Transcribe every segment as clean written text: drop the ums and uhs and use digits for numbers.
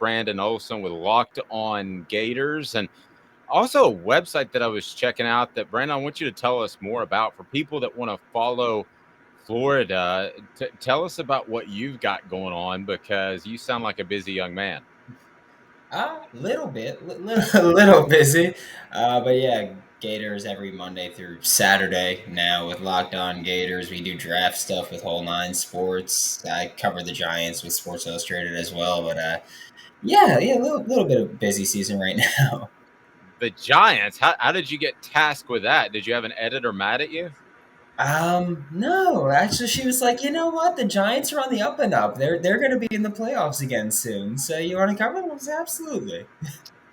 Brandon Olsen with Locked On Gators, and also a website that I was checking out that, Brandon, I want you to tell us more about for people that want to follow Florida. Tell us about what you've got going on, because you sound like a busy young man. Little bit, a little busy, but yeah, Gators every Monday through Saturday now with Locked On Gators. We do draft stuff with Whole Nine Sports. I cover the Giants with Sports Illustrated as well, but yeah, a little bit of busy season right now. The Giants, how did you get tasked with that? Did you have an editor mad at you? No, actually, she was like, you know what? The Giants are on the up and up. They're going to be in the playoffs again soon. So you want to cover them? I said, absolutely.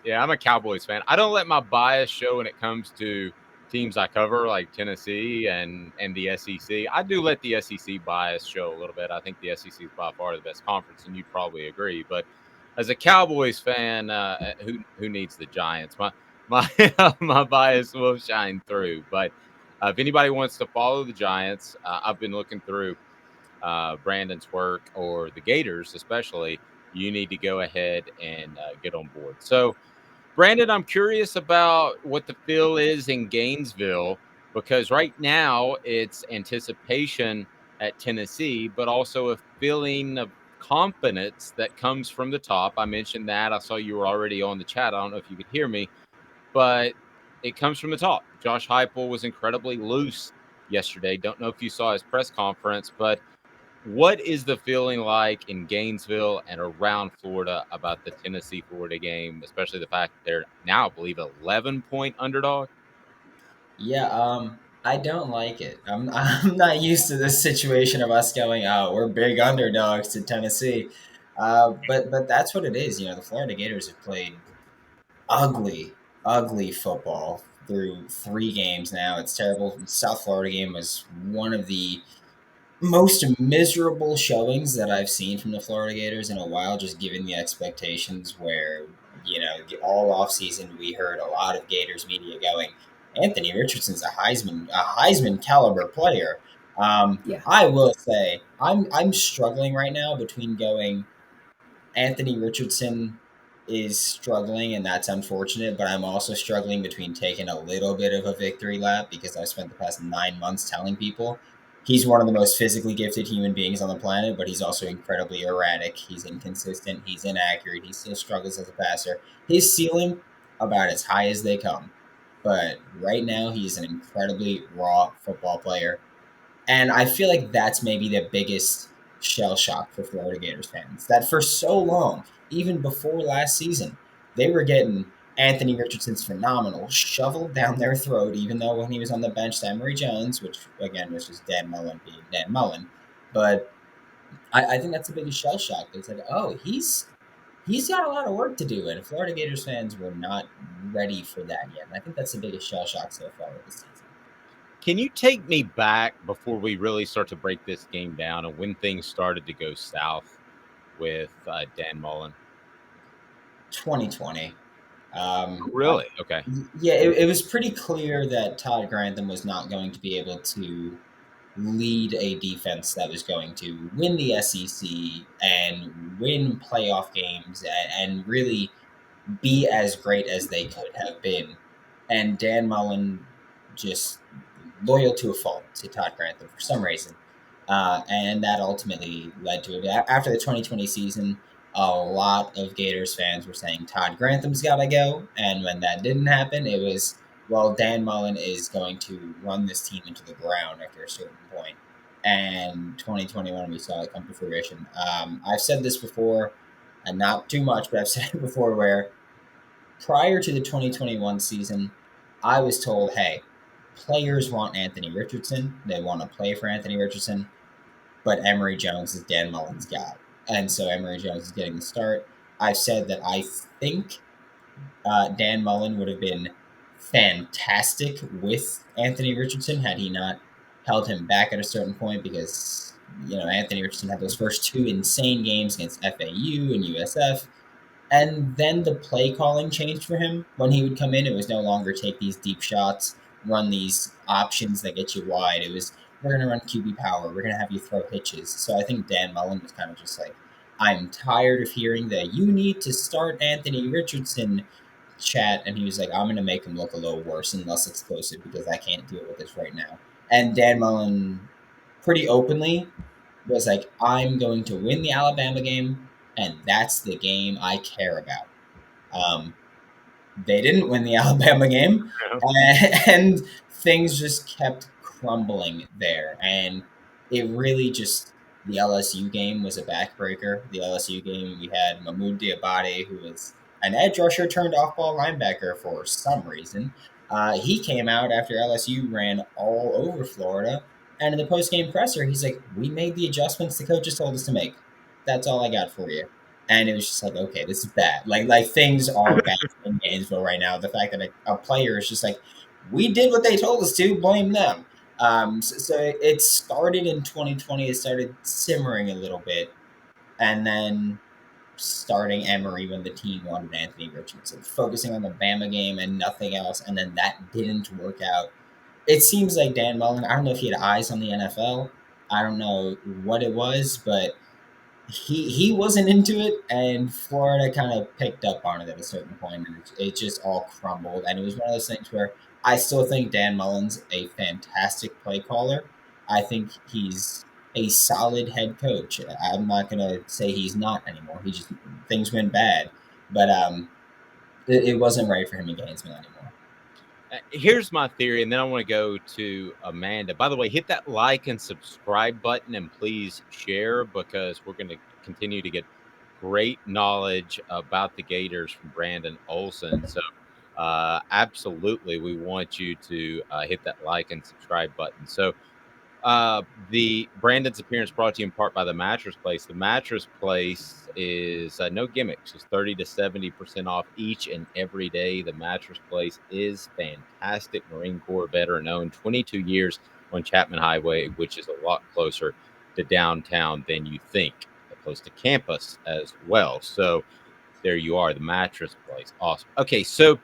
Yeah, I'm a Cowboys fan. I don't let my bias show when it comes to teams I cover, like Tennessee and the SEC. I do let the SEC bias show a little bit. I think the SEC is by far the best conference, and you'd probably agree. But as a Cowboys fan, who needs the Giants? My my bias will shine through. But if anybody wants to follow the Giants, I've been looking through Brandon's work, or the Gators especially. You need to go ahead and get on board. So, Brandon, I'm curious about what the feel is in Gainesville, because right now it's anticipation at Tennessee, but also a feeling of confidence that comes from the top. I mentioned that. I saw you were already on the chat. I don't know if you could hear me, but it comes from the top. Josh Heupel was incredibly loose yesterday. Don't know if you saw his press conference, but what is the feeling like in Gainesville and around Florida about the Tennessee Florida game, especially the fact that they're now, I believe, 11-point underdog? Yeah, I don't like it. I'm not used to this situation of us going, oh, we're big underdogs to Tennessee. But that's what it is. You know, the Florida Gators have played ugly, ugly football through 3 games now. It's terrible. The South Florida game was one of the most miserable showings that I've seen from the Florida Gators in a while, just given the expectations where, all offseason we heard a lot of Gators media going, Anthony Richardson's a Heisman caliber player. Yeah. I will say I'm struggling right now between going Anthony Richardson is struggling, and that's unfortunate. But I'm also struggling between taking a little bit of a victory lap because I've spent the past 9 months telling people he's one of the most physically gifted human beings on the planet, but he's also incredibly erratic. He's inconsistent. He's inaccurate. He still struggles as a passer. His ceiling about as high as they come. But right now, he's an incredibly raw football player. And I feel like that's maybe the biggest shell shock for Florida Gators fans. That for so long, even before last season, they were getting Anthony Richardson's phenomenal shoveled down their throat, even though when he was on the bench, Emory Jones, which again was just Dan Mullen being Dan Mullen. But I think that's the biggest shell shock. They said, oh, he's got a lot of work to do, and Florida Gators fans were not ready for that yet. And I think that's the biggest shell shock so far of the season. Can you take me back before we really start to break this game down and when things started to go south with Dan Mullen? 2020. Really? Okay. Yeah, it was pretty clear that Todd Grantham was not going to be able to lead a defense that was going to win the SEC and win playoff games and really be as great as they could have been. And Dan Mullen just loyal to a fault to Todd Grantham for some reason. And that ultimately led to it. After the 2020 season, a lot of Gators fans were saying Todd Grantham's got to go. And when that didn't happen, it was, well, Dan Mullen is going to run this team into the ground after a certain point. And 2021, we saw it come to fruition. I've said this before, and not too much, but I've said it before, where prior to the 2021 season, I was told, hey, players want Anthony Richardson. They want to play for Anthony Richardson, but Emory Jones is Dan Mullen's guy. And so Emory Jones is getting the start. I've said that I think Dan Mullen would have been fantastic with Anthony Richardson had he not held him back at a certain point because, Anthony Richardson had those first 2 insane games against FAU and USF. And then the play calling changed for him. When he would come in, it was no longer take these deep shots, run these options that get you wide. It was, we're going to run QB power. We're going to have you throw hitches. So I think Dan Mullen was kind of just like, I'm tired of hearing that you need to start Anthony Richardson chat. And he was like, I'm going to make him look a little worse and less explosive because I can't deal with this right now. And Dan Mullen pretty openly was like, I'm going to win the Alabama game, and that's the game I care about. Um, they didn't win the Alabama game, and things just kept crumbling there. And it really just the LSU game was a backbreaker. The LSU game, we had Mahmoud Diabate, who was an edge rusher turned off ball linebacker for some reason. He came out after LSU ran all over Florida, and in the post game presser, he's like, "We made the adjustments the coaches told us to make. That's all I got for you." And it was just like, okay, this is bad. Like things are bad in Gainesville right now. The fact that a player is just like, we did what they told us to, blame them. So it started in 2020. It started simmering a little bit, and then starting Emory when the team wanted Anthony Richardson, focusing on the Bama game and nothing else, and then that didn't work out. It seems like Dan Mullen. I don't know if he had eyes on the NFL. I don't know what it was, but he wasn't into it, and Florida kind of picked up on it at a certain point, and it just all crumbled. And it was one of those things where I still think Dan Mullen's a fantastic play caller. I think he's a solid head coach. I'm not gonna say he's not anymore. He just things went bad, but it wasn't right for him in Gainesville anymore. Here's my theory, and then I want to go to Amanda. By the way, hit that like and subscribe button, and please share because we're going to continue to get great knowledge about the Gators from Brandon Olsen. So, absolutely, we want you to hit that like and subscribe button. So, the Brandon's appearance brought to you in part by the Mattress Place. The Mattress Place is no gimmicks, just 30 to 70% off each and every day. The Mattress Place is fantastic. Marine Corps veteran owned, 22 years on Chapman Highway, which is a lot closer to downtown than you think, close to campus as well. So there you are, the Mattress Place. Awesome. Okay, so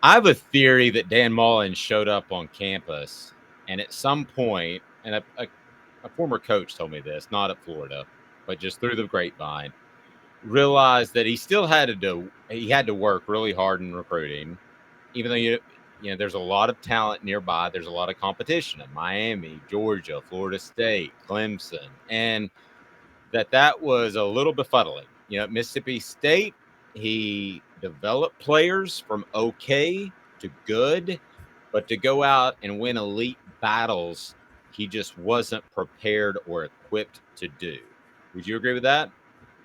I have a theory that Dan Mullen showed up on campus, and at some point, and a former coach told me this, not at Florida, but just through the grapevine, realized that he had to work really hard in recruiting, even though there's a lot of talent nearby. There's a lot of competition in Miami, Georgia, Florida State, Clemson, and that was a little befuddling. At Mississippi State, he developed players from okay to good, but to go out and win elite battles, he just wasn't prepared or equipped to do. Would you agree with that?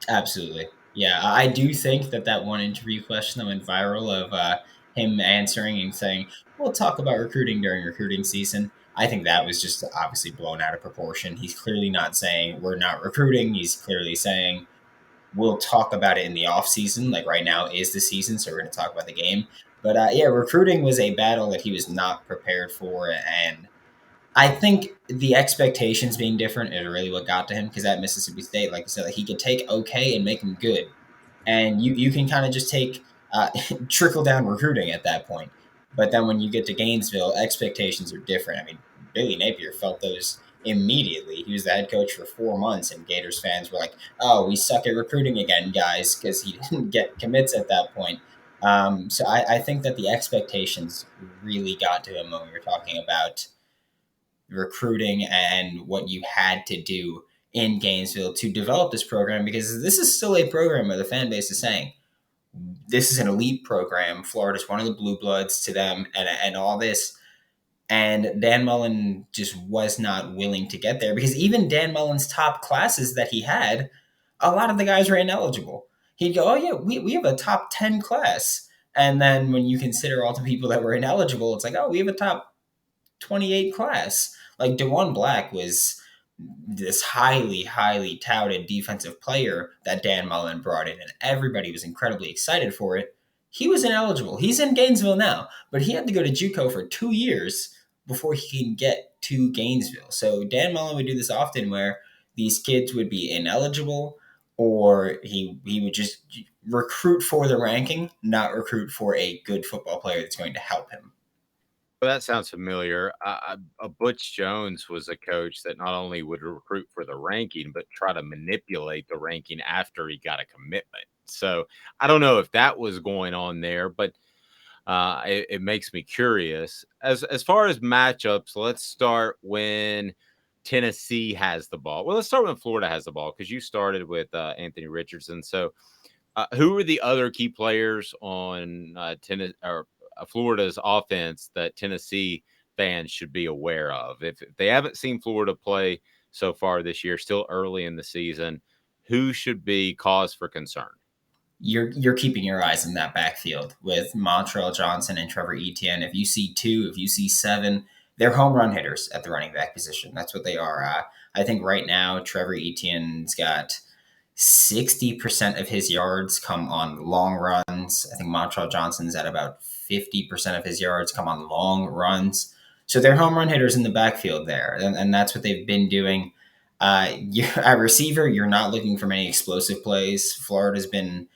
Absolutely. Yeah, I do think that one interview question that went viral of him answering and saying, "We'll talk about recruiting during recruiting season." I think that was just obviously blown out of proportion. He's clearly not saying we're not recruiting. He's clearly saying we'll talk about it in the off season. Like right now is the season, so we're going to talk about the game. But yeah, recruiting was a battle that he was not prepared for, and I think the expectations being different is really what got to him because at Mississippi State, like I said, like he could take okay and make him good, and you can kind of just take trickle down recruiting at that point. But then when you get to Gainesville, expectations are different. I mean, Billy Napier felt those immediately. He was the head coach for 4 months, and Gators fans were like, "Oh, we suck at recruiting again, guys," because he didn't get commits at that point. So I think that the expectations really got to him when we were talking about recruiting and what you had to do in Gainesville to develop this program because this is still a program where the fan base is saying this is an elite program. Florida's one of the blue bloods to them and all this. And Dan Mullen just was not willing to get there because even Dan Mullen's top classes that he had, a lot of the guys were ineligible. He'd go, "Oh, yeah, we have a top 10 class." And then when you consider all the people that were ineligible, it's like, "Oh, we have a top 28 class." Like DeJuan Black was this highly, highly touted defensive player that Dan Mullen brought in, and everybody was incredibly excited for it. He was ineligible. He's in Gainesville now, but he had to go to JUCO for 2 years before he can get to Gainesville. So Dan Mullen would do this often where these kids would be ineligible or he would just recruit for the ranking, not recruit for a good football player that's going to help him. Well, that sounds familiar. Butch Jones was a coach that not only would recruit for the ranking, but try to manipulate the ranking after he got a commitment. So I don't know if that was going on there, but it makes me curious. As far as matchups, let's start when Tennessee has the ball. Well, let's start when Florida has the ball because you started with Anthony Richardson. So who are the other key players on Florida's offense that Tennessee fans should be aware of? If they haven't seen Florida play so far this year, still early in the season, who should be cause for concern? You're keeping your eyes in that backfield with Montrell Johnson and Trevor Etienne. If you see two, if you see seven, they're home run hitters at the running back position. That's what they are. I think right now Trevor Etienne's got 60% of his yards come on long runs. I think Montrell Johnson's at about 50% of his yards come on long runs. So they're home run hitters in the backfield there, and that's what they've been doing. You're, at receiver, you're not looking for many explosive plays. Florida's been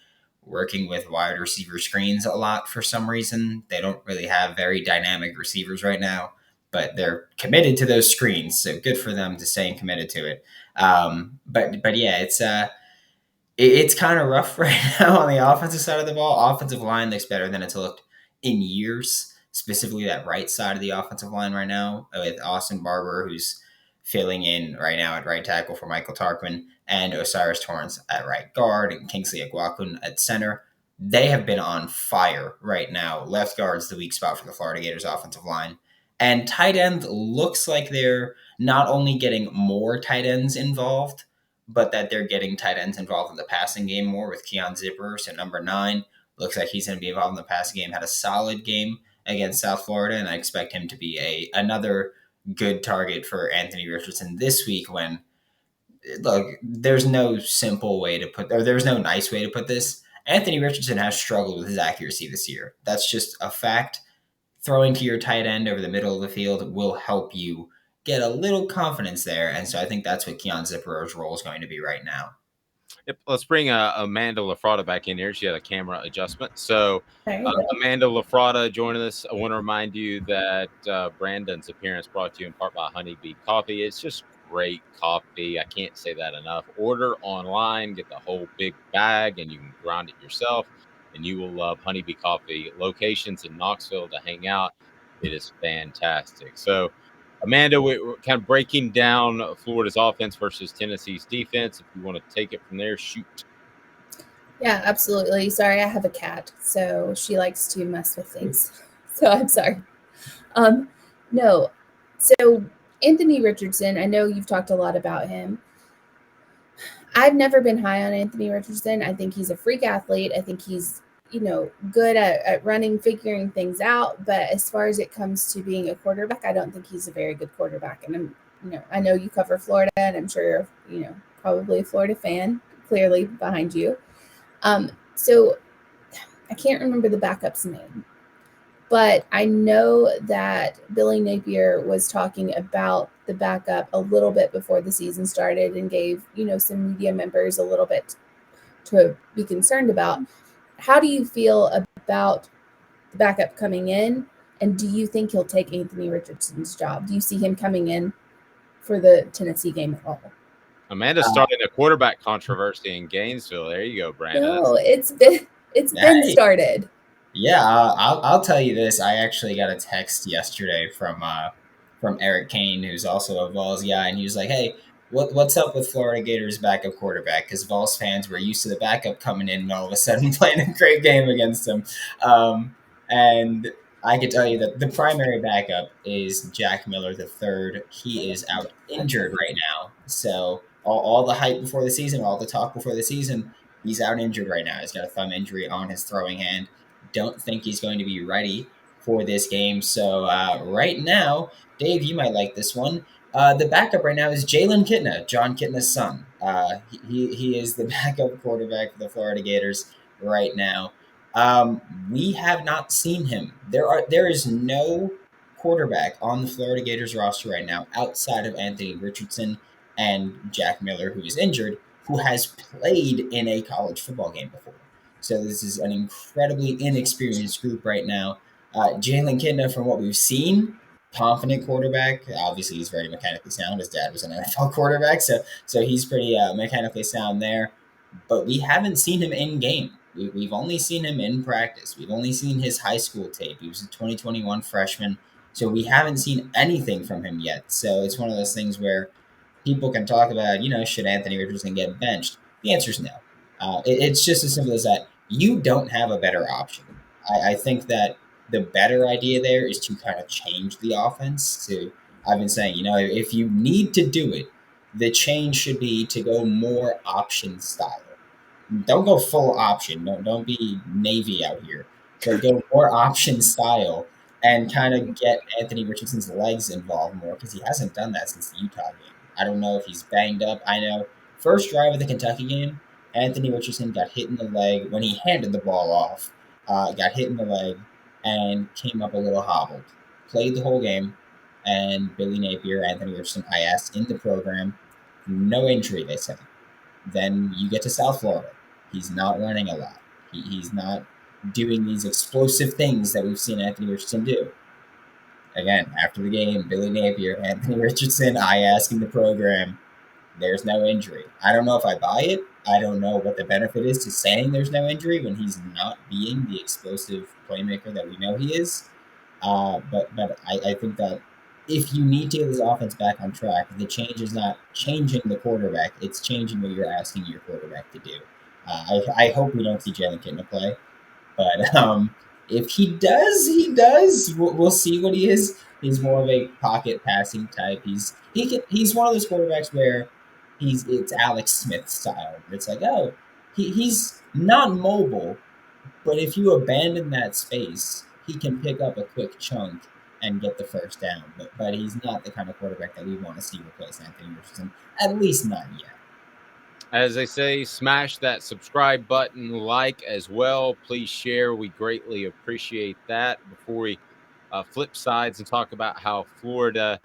working with wide receiver screens a lot for some reason. They don't really have very dynamic receivers right now, but they're committed to those screens. So good for them to staying committed to it. But yeah, it's kind of rough right now on the offensive side of the ball. Offensive line looks better than it's looked in years, specifically that right side of the offensive line right now with Austin Barber, who's filling in right now at right tackle for Michael Tarquin, and Osiris Torrance at right guard, and Kingsley Aguakun at center. They have been on fire right now. Left guard's the weak spot for the Florida Gators offensive line. And tight end looks like they're not only getting more tight ends involved, but that they're getting tight ends involved in the passing game more with Keon Zipper. So number 9 looks like he's going to be involved in the passing game. Had a solid game against South Florida, and I expect him to be another good target for Anthony Richardson this week. When look, there's no simple way to put, or there's no nice way to put this. Anthony Richardson has struggled with his accuracy this year. That's just a fact. Throwing to your tight end over the middle of the field will help you get a little confidence there. And so I think that's what Keon Zipper's role is going to be right now. Yep, let's bring Amanda LaFratta back in here. She had a camera adjustment. So, There you go. Amanda LaFratta joining us. I want to remind you that Brandon's appearance brought to you in part by Honeybee Coffee. It's just great coffee. I can't say that enough. Order online, get the whole big bag, and you can grind it yourself. And you will love Honeybee Coffee. Locations in Knoxville to hang out. It is fantastic. So, Amanda, we're kind of breaking down Florida's offense versus Tennessee's defense. If you want to take it from there, shoot. Yeah, absolutely. Sorry, I have a cat, so she likes to mess with things. So I'm sorry. No. So Anthony Richardson, I know you've talked a lot about him. I've never been high on Anthony Richardson. I think he's a freak athlete. I think he's, good at running, figuring things out. But as far as it comes to being a quarterback, I don't think he's a very good quarterback. And I know you cover Florida, and I'm sure you're, probably a Florida fan, clearly behind you. So I can't remember the backup's name, but I know that Billy Napier was talking about the backup a little bit before the season started and gave, some media members a little bit to be concerned about. How do you feel about the backup coming in? And do you think he'll take Anthony Richardson's job? Do you see him coming in for the Tennessee game at all? Amanda started a quarterback controversy in Gainesville. There you go, Brandon. No, it's been started. Yeah, I'll tell you this. I actually got a text yesterday from Eric Kane, who's also a Vols guy, and he was like, "Hey, what's up with Florida Gators backup quarterback?" Because Vols fans were used to the backup coming in and all of a sudden playing a great game against them. And I can tell you that the primary backup is Jack Miller III. He is out injured right now. So all the hype before the season, all the talk before the season, he's out injured right now. He's got a thumb injury on his throwing hand. Don't think he's going to be ready for this game. So right now, Dave, you might like this one. The backup right now is Jalen Kitna, John Kitna's son. He is the backup quarterback for the Florida Gators right now. We have not seen him. There is no quarterback on the Florida Gators roster right now outside of Anthony Richardson and Jack Miller, who is injured, who has played in a college football game before. So this is an incredibly inexperienced group right now. Jalen Kitna, from what we've seen, confident quarterback. Obviously, he's very mechanically sound. His dad was an NFL quarterback, so he's pretty mechanically sound there. But we haven't seen him in game. We've only seen him in practice. We've only seen his high school tape. He was a 2021 freshman, so we haven't seen anything from him yet. So it's one of those things where people can talk about, should Anthony Richardson get benched? The answer is no. It's just as simple as that. You don't have a better option. I think that the better idea there is to kind of change the offense. I've been saying, if you need to do it, the change should be to go more option style. Don't go full option. Don't be Navy out here. But go more option style and kind of get Anthony Richardson's legs involved more because he hasn't done that since the Utah game. I don't know if he's banged up. I know first drive of the Kentucky game, Anthony Richardson got hit in the leg when he handed the ball off. Got hit in the leg and came up a little hobbled. Played the whole game, and Billy Napier, Anthony Richardson, I asked in the program, no injury, they said. Then you get to South Florida. He's not running a lot. He's not doing these explosive things that we've seen Anthony Richardson do. Again, after the game, Billy Napier, Anthony Richardson, I ask in the program, there's no injury. I don't know if I buy it. I don't know what the benefit is to saying there's no injury when he's not being the explosive playmaker that we know he is. But I think that if you need to get this offense back on track, the change is not changing the quarterback. It's changing what you're asking your quarterback to do. I hope we don't see Jalen Kitna play. But if he does, he does. We'll see what he is. He's more of a pocket passing type. He's one of those quarterbacks where it's Alex Smith style. It's like, oh, he's not mobile, but if you abandon that space, he can pick up a quick chunk and get the first down. But he's not the kind of quarterback that we want to see replace Anthony Richardson, at least not yet. As they say, smash that subscribe button, like as well. Please share. We greatly appreciate that. Before we flip sides and talk about how Florida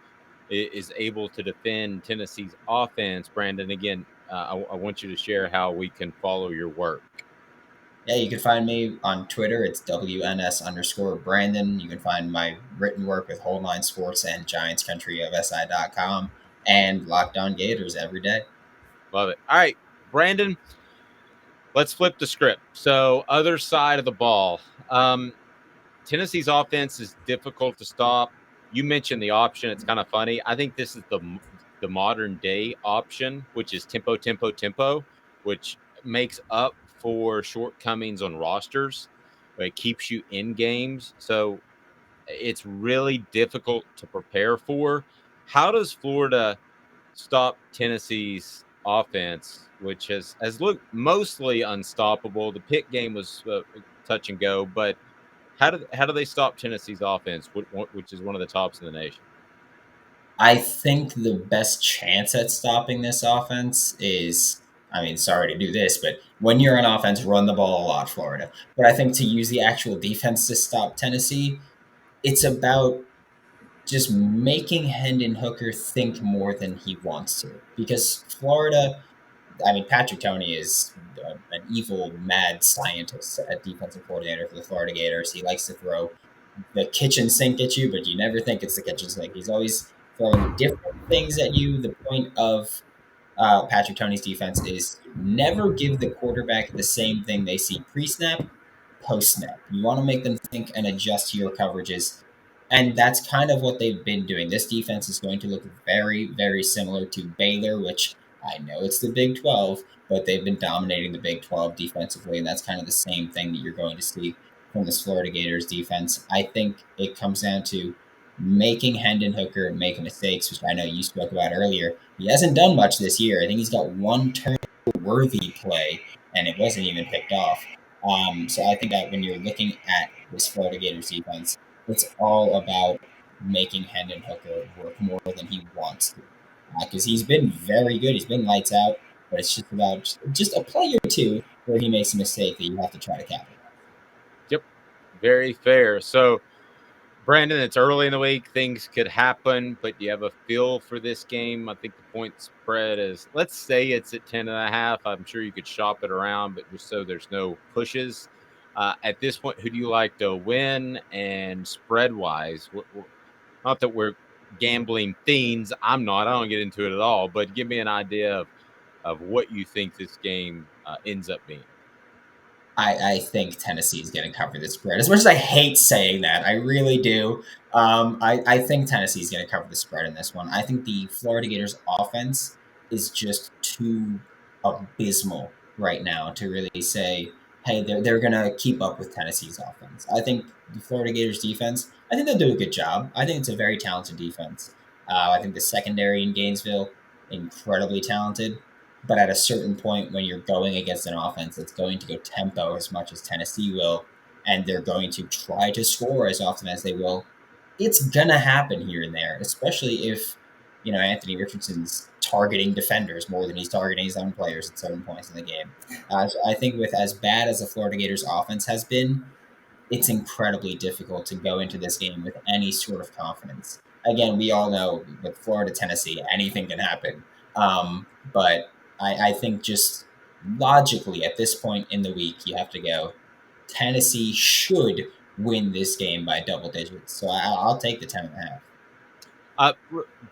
is able to defend Tennessee's offense, Brandon, again, I want you to share how we can follow your work. Yeah, you can find me on Twitter. It's WNS_Brandon. You can find my written work with Whole Line Sports and GiantsCountryofSI.com and Locked On Gators every day. Love it. All right, Brandon, let's flip the script. So, other side of the ball. Tennessee's offense is difficult to stop. You mentioned the option. It's kind of funny. I think this is the modern day option, which is tempo, tempo, tempo, which makes up for shortcomings on rosters. It keeps you in games. So it's really difficult to prepare for. How does Florida stop Tennessee's offense, which has looked mostly unstoppable? The Pitt game was touch and go, but how do they stop Tennessee's offense, which is one of the tops in the nation? I think the best chance at stopping this offense is, sorry to do this, but when you're on offense, run the ball a lot, Florida. But I think to use the actual defense to stop Tennessee, it's about just making Hendon Hooker think more than he wants to. Because Florida, Patrick Toney is an evil, mad scientist at defensive coordinator for the Florida Gators. He likes to throw the kitchen sink at you, but you never think it's the kitchen sink. He's always throwing different things at you. The point of Patrick Toney's defense is never give the quarterback the same thing they see pre-snap, post-snap. You want to make them think and adjust to your coverages. And that's kind of what they've been doing. This defense is going to look very, very similar to Baylor, which I know it's the Big 12, but they've been dominating the Big 12 defensively, and that's kind of the same thing that you're going to see from this Florida Gators defense. I think it comes down to making Hendon Hooker make mistakes, which I know you spoke about earlier. He hasn't done much this year. I think he's got one turn-worthy play, and it wasn't even picked off. So I think that when you're looking at this Florida Gators defense, it's all about making Hendon Hooker work more than he wants to. Because he's been very good. He's been lights out, but it's just about just a play or two where he makes a mistake that you have to try to capitalize. Yep, very fair. So, Brandon, it's early in the week. Things could happen, but you have a feel for this game. I think the point spread is, let's say it's at 10.5. I'm sure you could shop it around, but just so there's no pushes. At this point, who do you like to win? And spread wise, not that we're gambling fiends. I'm not. I don't get into it at all. But give me an idea of what you think this game ends up being. I think Tennessee is going to cover the spread. As much as I hate saying that, I really do. I think Tennessee is going to cover the spread in this one. I think the Florida Gators offense is just too abysmal right now to really say, hey, they're going to keep up with Tennessee's offense. I think the Florida Gators defense, I think they'll do a good job. I think it's a very talented defense. I think the secondary in Gainesville, incredibly talented. But at a certain point, when you're going against an offense that's going to go tempo as much as Tennessee will, and they're going to try to score as often as they will, it's going to happen here and there, especially if, Anthony Richardson's targeting defenders more than he's targeting his own players at certain points in the game. So I think with as bad as the Florida Gators offense has been, it's incredibly difficult to go into this game with any sort of confidence. Again, we all know with Florida, Tennessee, anything can happen. But I think just logically at this point in the week, you have to go, Tennessee should win this game by double digits. So I'll take the 10.5.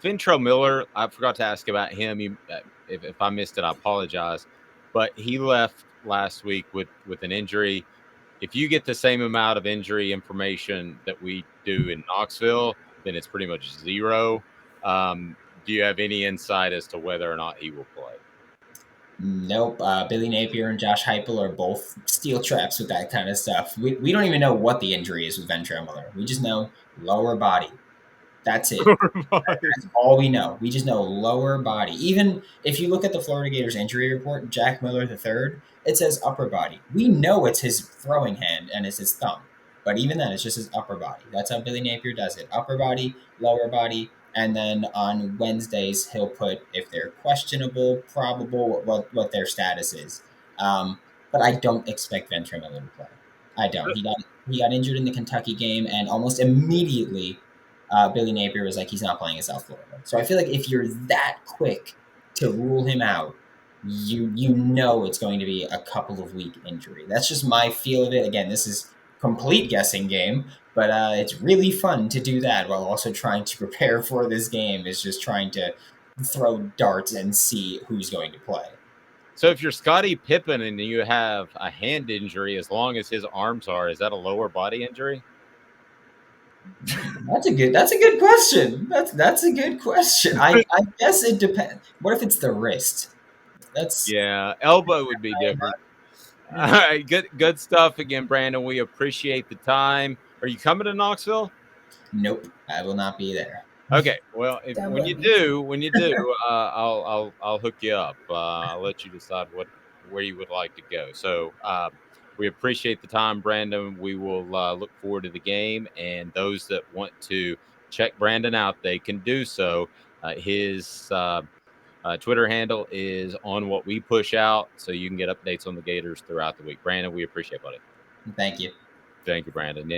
Ventrell Miller, I forgot to ask about him. If I missed it, I apologize. But he left last week with an injury. If you get the same amount of injury information that we do in Knoxville, then it's pretty much zero. Do you have any insight as to whether or not he will play? Nope. Billy Napier and Josh Heupel are both steel traps with that kind of stuff. We don't even know what the injury is with Ventrell Miller. We just know lower body. That's it. That's all we know. We just know lower body. Even if you look at the Florida Gators injury report, Jack Miller III, it says upper body. We know it's his throwing hand and it's his thumb. But even then, it's just his upper body. That's how Billy Napier does it. Upper body, lower body. And then on Wednesdays, he'll put if they're questionable, probable, what their status is. But I don't expect Ventrell Miller to play. I don't. He got injured in the Kentucky game, and almost immediately Billy Napier was like, he's not playing in South Florida. So I feel like if you're that quick to rule him out, you know it's going to be a couple of week injury. That's just my feel of it. Again, this is complete guessing game, but it's really fun to do that while also trying to prepare for this game. Is just trying to throw darts and see who's going to play. So if you're Scottie Pippen and you have a hand injury, as long as his arms are, is that a lower body injury? That's a good question. That's a good question. I guess it depends. What if it's the wrist? Elbow would be different. All right, good stuff again, Brandon. We appreciate the time. Are you coming to Knoxville? Nope, I will not be there. Okay, well, when you do, I'll hook you up. I'll let you decide where you would like to go. So we appreciate the time, Brandon. We will look forward to the game, and those that want to check Brandon out, they can do so. His Twitter handle is on what we push out, so you can get updates on the Gators throughout the week. Brandon, we appreciate it, buddy. Thank you. Thank you, Brandon.